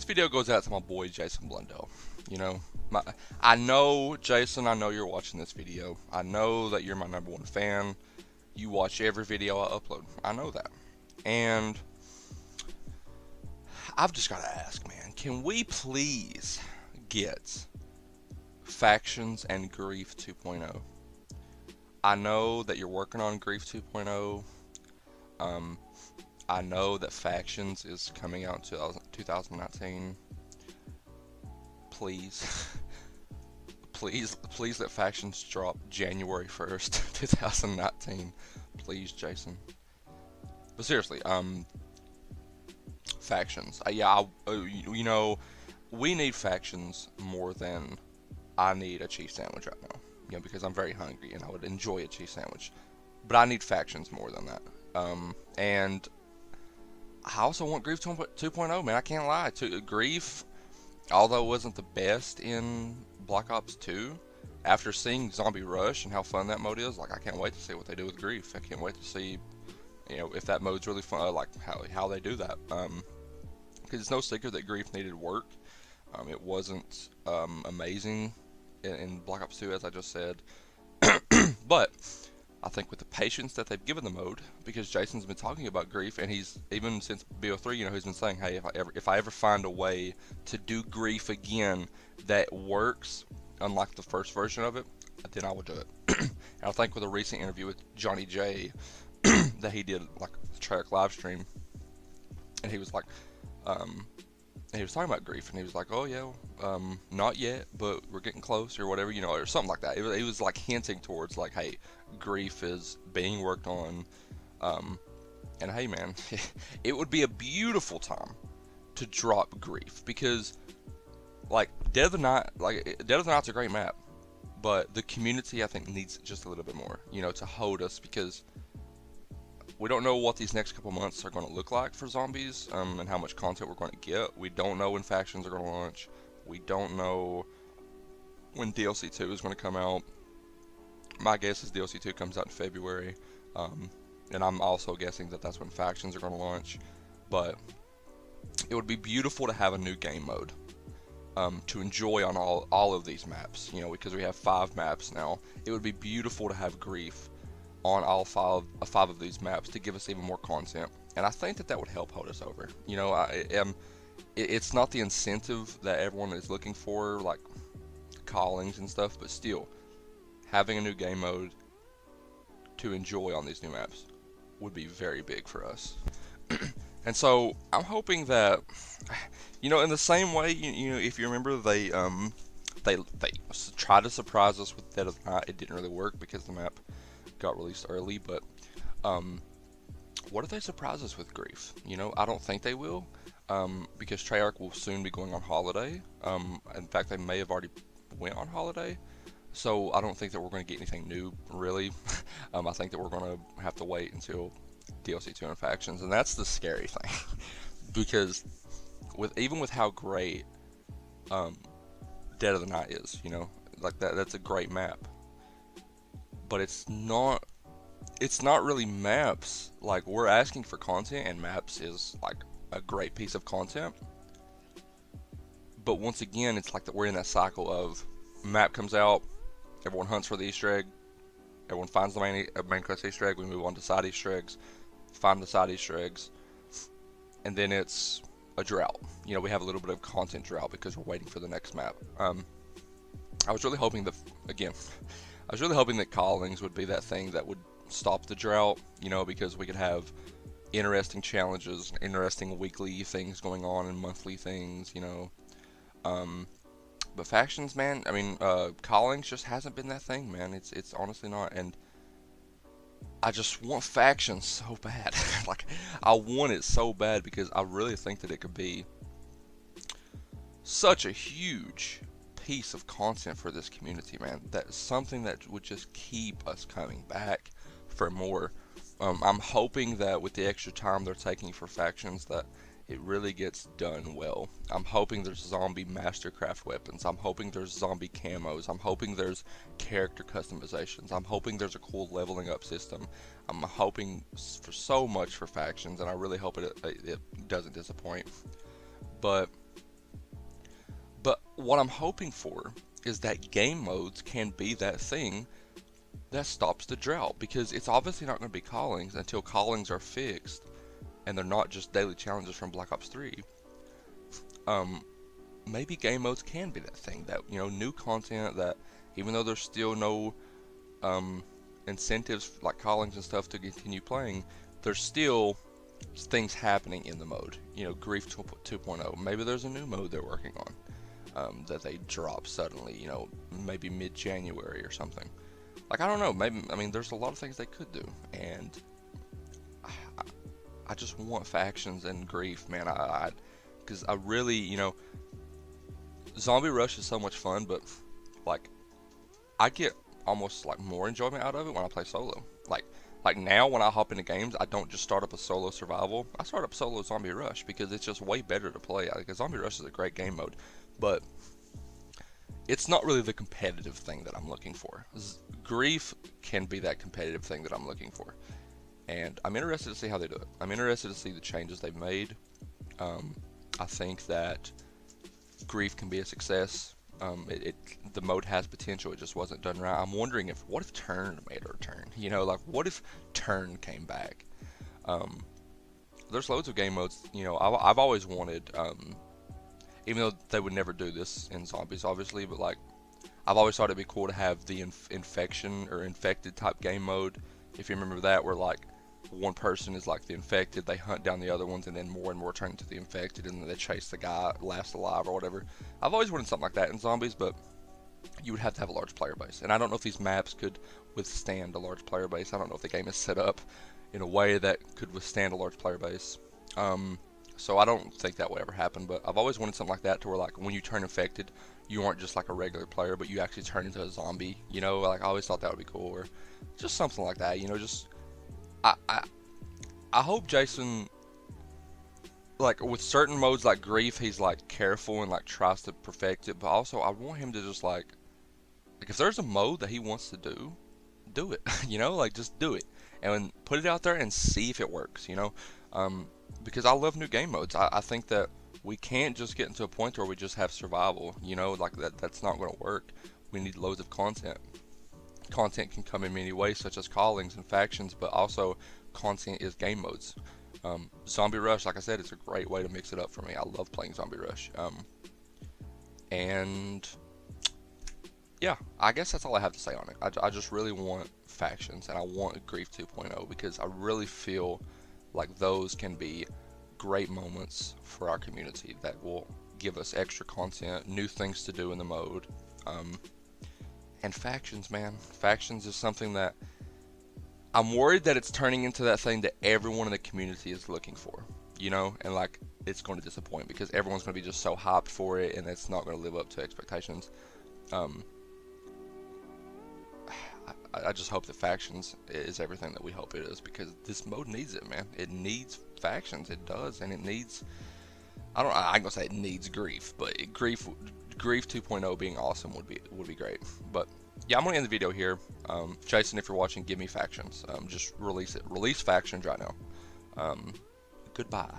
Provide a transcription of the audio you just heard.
This video goes out to my boy Jason Blundell. You know, I know, Jason, I know you're watching this video. I know that you're my #1 fan. You watch every video I upload. I know that. And I've just got to ask, man, can we please get Factions and Grief 2.0? I know that you're working on Grief 2.0. I know that Factions is coming out in 2019. Please, please let Factions drop January 1st, 2019. Please, Jason. But seriously, Factions. You know, we need Factions more than I need a cheese sandwich right now. You know, because I'm very hungry and I would enjoy a cheese sandwich. But I need Factions more than that. And I also want Grief 2.0, man. I can't lie. Grief, although it wasn't the best in Black Ops 2, after seeing Zombie Rush and how fun that mode is, like, I can't wait to see what they do with Grief. I can't wait to see, you know, if that mode's really fun, like how they do that. Because it's no secret that Grief needed work. It wasn't amazing in Black Ops 2, as I just said. But I think with the patience that they've given the mode, because Jason's been talking about Grief, and he's, even since BO3, you know, he's been saying, hey, if I ever find a way to do Grief again that works, unlike the first version of it, then I will do it. And I think with a recent interview with Johnny J that he did, like, a Treyarch live stream, and he was like, he was talking about Grief, and he was like, oh yeah, not yet, but we're getting close, or whatever, you know, or something like that. He was like hinting towards, like, hey, Grief is being worked on, and hey, man, it would be a beautiful time to drop Grief, because, like, Dead of the Night's a great map, but the community, I think, needs just a little bit more, you know, to hold us, because we don't know what these next couple months are going to look like for zombies, and how much content we're going to get. We don't know when Factions are going to launch. We don't know when DLC 2 is going to come out. My guess is DLC 2 comes out in February, and I'm also guessing that that's when Factions are going to launch. But it would be beautiful to have a new game mode to enjoy on all of these maps, you know, because we have 5 maps now. It would be beautiful to have Grief on all five of these maps to give us even more content, and I think that would help hold us over. You know, it's not the incentive that everyone is looking for, like callings and stuff, but still, having a new game mode to enjoy on these new maps would be very big for us. And so I'm hoping that, you know, in the same way, you know, if you remember, they tried to surprise us with Dead of the Night. It didn't really work because the map got released early, but what if they surprise us with Grief? You know, I don't think they will, because Treyarch will soon be going on holiday. In fact, they may have already went on holiday, so I don't think that we're going to get anything new, really. I think that we're going to have to wait until DLC 2 and Factions, and that's the scary thing, because even with how great Dead of the Night is, you know, like that's a great map, but it's not really maps. Like, we're asking for content, and maps is like a great piece of content, but once again, it's like that we're in that cycle of map comes out, everyone hunts for the Easter egg, everyone finds the main quest Easter egg, we move on to side Easter eggs, find the side Easter eggs, and then it's a drought. You know, we have a little bit of content drought because we're waiting for the next map. I was really hoping that callings would be that thing that would stop the drought, you know, because we could have interesting challenges, interesting weekly things going on, and monthly things, you know. But Factions, man, I mean, callings just hasn't been that thing, man. It's honestly not, and I just want Factions so bad. Like, I want it so bad because I really think that it could be such a huge piece of content for this community, man. That's something that would just keep us coming back for more. I'm hoping that with the extra time they're taking for Factions, that it really gets done well. I'm hoping there's zombie mastercraft weapons. I'm hoping there's zombie camos. I'm hoping there's character customizations. I'm hoping there's a cool leveling up system. I'm hoping for so much for Factions, and I really hope it doesn't disappoint. But what I'm hoping for is that game modes can be that thing that stops the drought, because it's obviously not going to be callings until callings are fixed and they're not just daily challenges from Black Ops 3. Um, Maybe game modes can be that thing, that, new content, that even though there's still no um, incentives like callings and stuff to continue playing, there's still things happening in the mode. Grief 2.0. Maybe there's a new mode they're working on that they drop suddenly. Maybe mid-January or something. Like, I don't know. Maybe, I mean, there's a lot of things they could do, and I just want factions and grief, man. Because I really, Zombie Rush is so much fun, but like, I get almost like more enjoyment out of it when I play solo. Like now when I hop into games, I don't just start up a solo survival. I start up solo Zombie Rush because it's just way better to play. Like, Zombie Rush is a great game mode, but it's not really the competitive thing that I'm looking for. Grief can be that competitive thing that I'm looking for, and I'm interested to see how they do it. I'm interested to see the changes they've made. I think that Grief can be a success. The mode has potential, it just wasn't done right. I'm wondering what if Turn made a return? Like, what if Turn came back? There's loads of game modes. I've always wanted, even though they would never do this in Zombies, obviously, but like, I've always thought it'd be cool to have the infection or infected type game mode. If you remember that, where like one person is like the infected, they hunt down the other ones, and then more and more turn into the infected, and then they chase the guy last alive or whatever. I've always wanted something like that in Zombies, but you would have to have a large player base, and I don't know if these maps could withstand a large player base. I don't know if the game is set up in a way that could withstand a large player base. So I don't think that would ever happen, but I've always wanted something like that, to where like when you turn infected, you aren't just like a regular player, but you actually turn into a zombie. Like, I always thought that would be cool, or just something like that. Just I hope Jason, like with certain modes like Grief, he's like careful and like tries to perfect it, but also I want him to just like if there's a mode that he wants to do it. Like, just do it and put it out there and see if it works. Because I love new game modes. I think that we can't just get into a point where we just have survival. Like that's not going to work. We need loads of content. Content can come in many ways, such as callings and factions, but also content is game modes. Zombie Rush, like I said, it's a great way to mix it up for me. I love playing Zombie Rush. And yeah, I guess that's all I have to say on it. I just really want factions, and I want Grief 2.0, because I really feel like those can be great moments for our community that will give us extra content, new things to do in the mode. And factions, man. Factions is something that I'm worried that it's turning into that thing that everyone in the community is looking for, and like, it's going to disappoint because everyone's going to be just so hyped for it, and it's not going to live up to expectations. I just hope that factions is everything that we hope it is, because this mode needs it, man. It needs factions, it does, and it needs, I ain't gonna say it needs Grief, but Grief 2.0 being awesome would be great. But yeah, I'm gonna end the video here. Jason, if you're watching, give me factions. Just release factions right now. Goodbye.